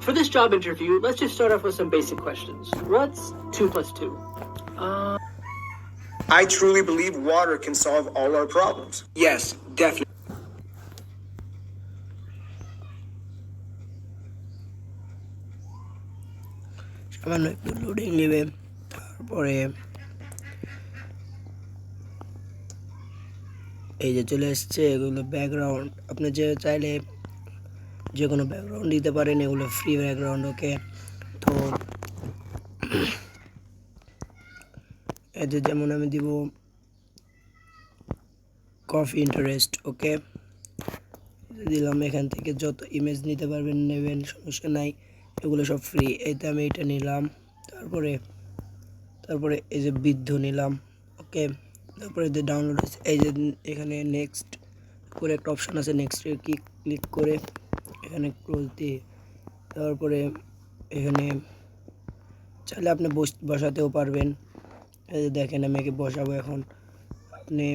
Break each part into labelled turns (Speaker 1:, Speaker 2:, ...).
Speaker 1: For this job interview, let's just start off with some basic questions. What's 2 plus 2?
Speaker 2: I truly believe water can solve all our problems. Yes, definitely.
Speaker 3: সামান্য একটু loading নেবে, তারপরে এই যে চলে এসছে এগুলো ব্যাকগ্রাউন্ড। আপনি যে চাইলে যে কোনো ব্যাকগ্রাউন্ড দিতে পারেন, এগুলো ফ্রি ব্যাকগ্রাউন্ড। ওকে, তো এই যে যেমন আমি দিব কফি ইন্টারেস্ট। ওকে, দিলাম। এখান থেকে যত ইমেজ নিতে পারবেন নেবেন, সমস্যা নাই, এগুলো সব ফ্রি। এইতে আমি এটা নিলাম, তারপরে এই যে বৃদ্ধ নিলাম। ওকে, তারপরে যে ডাউনলোড আছে, এই যে এখানে নেক্সট করে একটা অপশান আছে, নেক্সটে ক্লিক করে এখানে ক্লোজ দিয়ে, তারপরে এখানে চাইলে আপনি বসাতেও পারবেন। এই যে দেখেন আমি একে বসাবো এখন। আপনি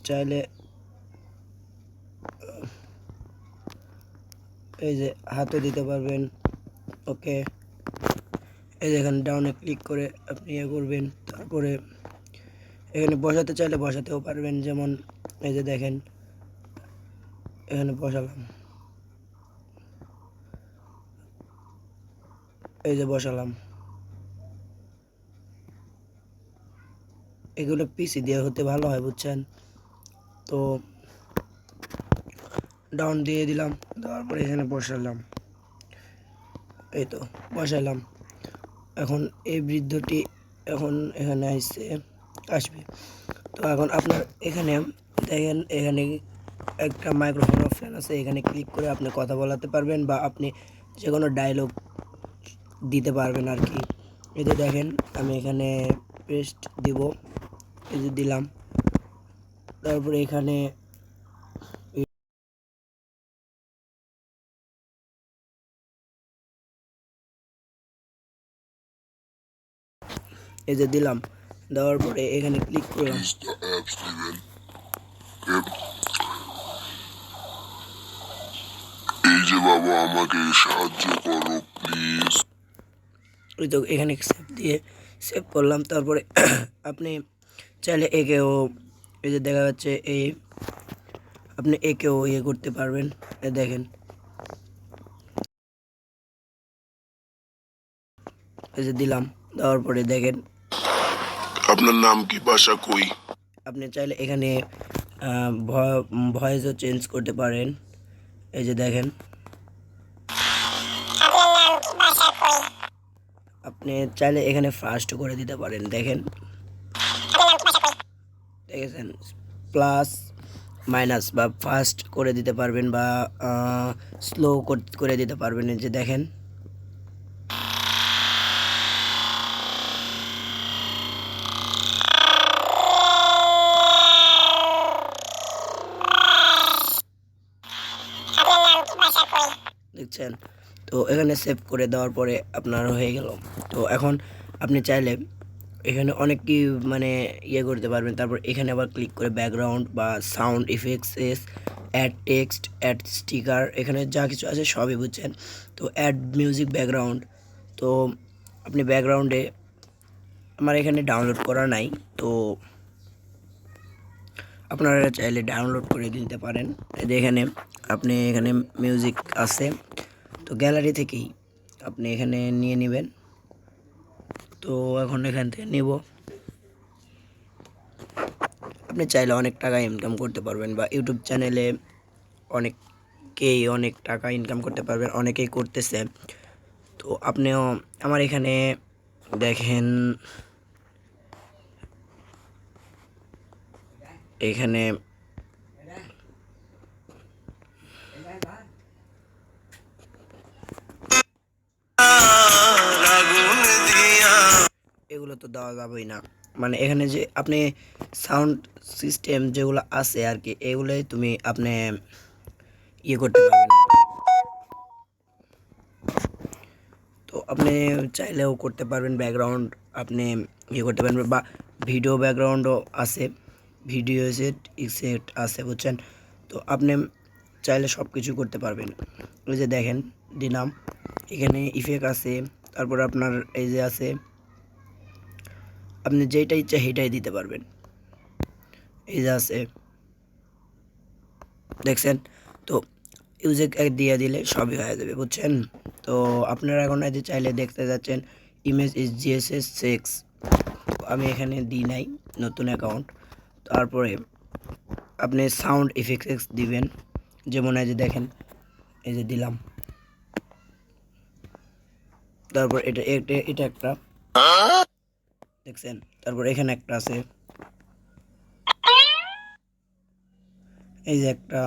Speaker 3: চাইলে এই যে হাতও দিতে পারবেন। ওকে, এই যে এখানে ডাউনে ক্লিক করে আপনি ইয়ে করবেন, তারপরে এখানে বসাতে চাইলে বসাতেও পারবেন। যেমন এই যে দেখেন এখানে বসালাম, এই যে বসালাম। এগুলো পিসি দিয়ে হতে ভালো হয়, বুঝছেন? তো ডাউন দিয়ে দিলাম, দেওয়ার পরে এখানে বসালাম, এই তো বসালাম। এখন এই বৃদ্ধটি এখন এখানে আসবে। তো এখন আপনার এখানে দেখেন, এখানে একটা মাইক্রোফোন অপশান আছে, এখানে ক্লিক করে আপনি কথা বলাতে পারবেন বা আপনি যে কোনো ডায়লগ দিতে পারবেন আর কি। এই যে দেখেন আমি এখানে পেস্ট দিব, এই যে দিলাম। তারপরে এখানে এই যে দিলাম, দেওয়ার পরে এখানে ক্লিক করলাম।
Speaker 4: এই যে বাবা আমাকে সাহায্য করো প্লিজ।
Speaker 3: ওই তো এখানে সেভ করলাম। তারপরে আপনি চাইলে একেও, এই যে দেখা যাচ্ছে আপনি একেও ইয়ে করতে পারবেন। দেখেন এই যে দিলাম, দেওয়ার পরে দেখেন
Speaker 4: আপনার নাম কি, বাসা কই?
Speaker 3: আপনি চাইলে এখানে ভয়েসও চেঞ্জ করতে পারেন। এই যে দেখেন আপনি চাইলে এখানে ফাস্ট করে দিতে পারেন। দেখেন, দেখেছেন, প্লাস মাইনাস বা ফাস্ট করে দিতে পারবেন বা স্লো করে দিতে পারবেন। এই যে দেখেন দেখছেন। তো এখানে সেভ করে দেওয়ার পরে আপনার হয়ে গেল। তো এখন আপনি চাইলে এখানে অনেক কি মানে ইয়ে করতে পারবেন। তারপর এখানে আবার ক্লিক করে ব্যাকগ্রাউন্ড বা sound effects, add text, add sticker, এখানে যা কিছু আছে সবই, বুঝছেন? তো অ্যাড মিউজিক ব্যাকগ্রাউন্ড, তো আপনি ব্যাকগ্রাউন্ডে, আমার এখানে ডাউনলোড করা নাই, তো আপনারা চাইলে ডাউনলোড করে দিতে পারেন। এখানে আপনি এখানে মিউজিক আছে, তো গ্যালারি থেকেই আপনি এখানে নিয়ে নেবেন। তো এখন এখান থেকে নিব, আপনি চাইলে অনেক টাকা ইনকাম করতে পারবেন বা ইউটিউব চ্যানেলে অনেক টাকা ইনকাম করতে পারবেন, অনেকেই করতেছে। তো আপনিও আমার এখানে দেখেন, এখানে এগুলো তো দেওয়া যাবেই না। মানে এখানে যে আপনি সাউন্ড সিস্টেম যেগুলো আছে আর কি, এগুলোই তুমি আপনি ইয়ে করতে পারবেন। তো আপনি চাইলেও করতে পারবেন, ব্যাকগ্রাউন্ড আপনি ইয়ে করতে পারবেন, বা ভিডিও ব্যাকগ্রাউন্ডও আছে, ভিডিও সেট ইসেট আছে, বুঝছেন। তো আপনি চাইলে সব কিছু করতে পারবেন। ওই যে দেখেন দিলাম, এখানে ইফেক্ট আছে, তারপর আপনার এই যে আছে, আপনি যেইটা ইচ্ছা সেইটাই দিতে পারবেন। এই যে আছে দেখছেন। তো ইউজিক দিয়ে দিলে সবই হয়ে যাবে, বুঝছেন। তো আপনারা এখন এই যে চাইলে দেখতে যাচ্ছেন ইমেজ ইজ জিএসএস 6, আমি এখানে দিই নাই, নতুন অ্যাকাউন্ট। তারপরে আপনি সাউন্ড ইফেক্টস দিবেন, যেমন এই যে দেখেন এই যে দিলাম। তারপর এটা এটা এটা একটা দেখছেন, তারপর এখানে একটা আছে, এই যে একটা,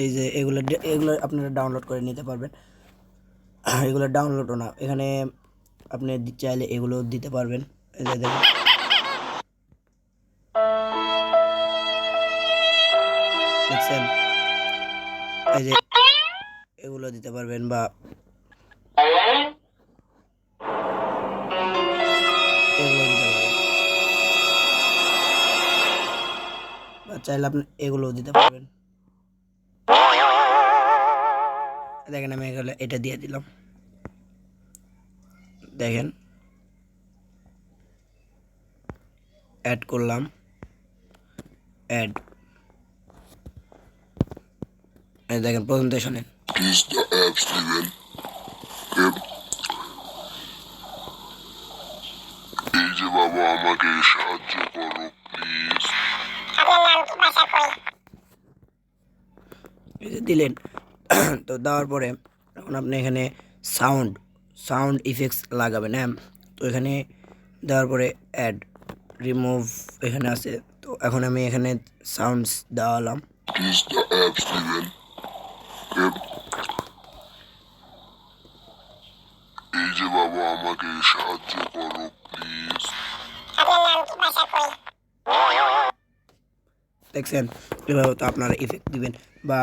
Speaker 3: এই যে এগুলো এগুলো আপনারা ডাউনলোড করে নিতে পারবেন। এগুলো ডাউনলোডও না, এখানে আপনি চাইলে এগুলো দিতে পারবেন। এই যে দেখেন, দেখছেন, এই যে এগুলো দিতে পারবেন, বা এগুলো দিতে পারবেন, বা চাইলে আপনি এগুলো দিতে পারবেন। দেখেন আমি এগুলো এটা দিয়ে দিলাম, দেখেন অ্যাড করলাম, অ্যাড, দেখেন পর্যন্ত শোনেন।
Speaker 4: প্লিজ দ্য অ্যাপস দিবেন। এই যে বাবা আমাকে সাহায্য করো প্লিজ।
Speaker 3: এই যে দিলেন। তো দেওয়ার পরে এখন আপনি এখানে সাউন্ড সাউন্ড ইফেক্টস লাগাবেন, হ্যাঁ। তো এখানে দেওয়ার পরে অ্যাড রিমুভ এখানে আছে। তো এখন আমি এখানে সাউন্ডস দেওয়ালাম,
Speaker 4: প্লিজ দ্য অ্যাপস দিবেন। এই যে বাবা আমাকে সাহায্য করো প্লিজ।
Speaker 3: দেখছেন। এভাবে তো আপনারা ইফেক্ট দিবেন, বা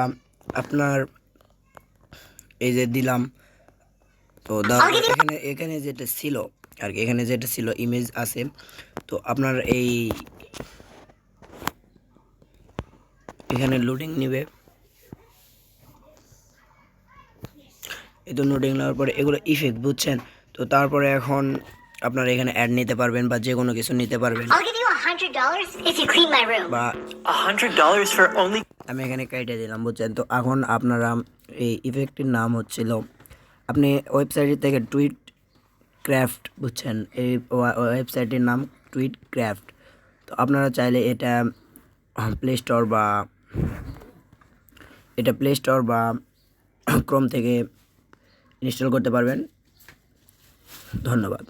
Speaker 3: আপনার এই যে দিলাম। তো এখানে এখানে যেটা ছিল আর কি, এখানে যেটা ছিল ইমেজ আছে। তো আপনার এই এখানে লোডিং নেবে, এই তো লোডিং নেওয়ার পরে এগুলো ইফেক্ট, বুঝছেন। তো তারপরে এখন আপনারা এখানে অ্যাড নিতে পারবেন, বা যে কোনো কিছু নিতে পারবেন,
Speaker 5: I'll give you $100 if you clean my room.
Speaker 3: বা
Speaker 1: $100 for only.
Speaker 3: আমি এখানে কেটে দিলাম, বুঝছেন। তো এখন আপনারা এই ইফেক্টটির নাম হচ্ছিল, আপনি ওয়েবসাইট থেকে টুইট ক্রাফট, বুঝছেন, এই ওয়েবসাইটের নাম টুইট ক্রাফট। তো আপনারা চাইলে এটা প্লে স্টোর বা ক্রোম থেকে ইনস্টল করতে পারবেন। ধন্যবাদ।